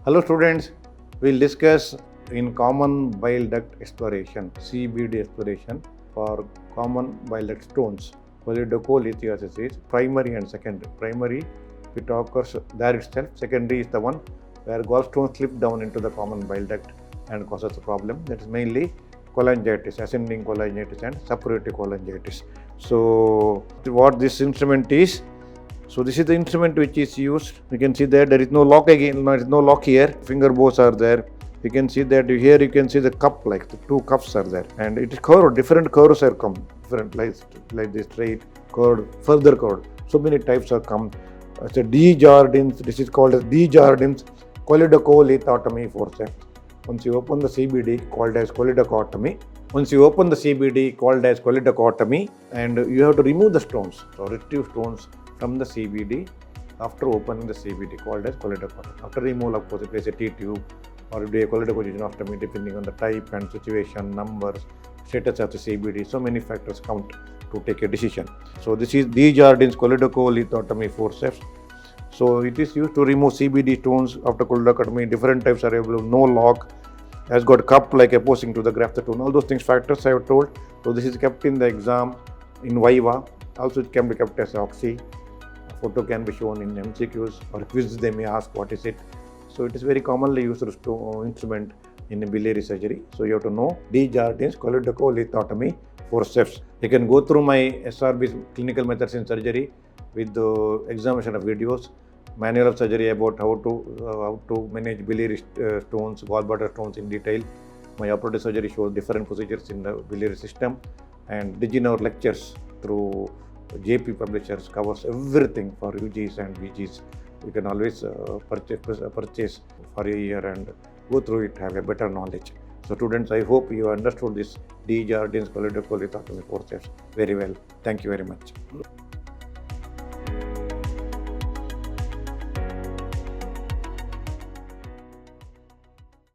Hello students, we'll discuss in common bile duct exploration, CBD exploration for common bile duct stones. Choledochotomy is primary and secondary. Primary, it occurs there itself. Secondary is the one where gallstones slip down into the common bile duct and causes a problem. That is mainly cholangitis, ascending cholangitis and suppurative cholangitis. So what this instrument is, so this is the instrument which is used. You can see that there is no lock again, there is no lock here. Finger bows are there. You can see that here you can see the cup, like the two cups are there. And it is curved, different curves are come. Different like this straight, curved, further curved. So many types are come. It's a Desjardins, this is called as Desjardins Choledochotomy forceps. Once you open the CBD, called as choledochotomy. Once you open the CBD, called as choledochotomy, and you have to remove the stones, so retrieve stones from the CBD after opening the CBD, called as choledochotomy. After removal, of course, you place a T-tube or do a choledochotomy depending on the type and situation, numbers, status of the CBD. So many factors count to take a decision. So this is Desjardins Choledochotomy forceps. So it is used to remove CBD stones after choledochotomy. Different types are available. No lock. Has got cup like opposing to the graft stone. All those things factors I have told. So this is kept in the exam in Viva. Also it can be kept as oxy. Photo can be shown in MCQs or quiz. They may ask what is it. So it is very commonly used instrument in biliary surgery. So you have to know Desjardins Choledochotomy forceps. You can go through my SRB's clinical methods in surgery with the examination of videos, manual of surgery about how to manage biliary stones, gallbladder stones in detail. My operative surgery shows different procedures in the biliary system, and DigiNow lectures through JP publishers covers everything for UGs and VGs. You can always purchase for a year and go through it, have a better knowledge. So students, I hope you understood this Desjardins Choledochotomy forceps very well. Thank you very much.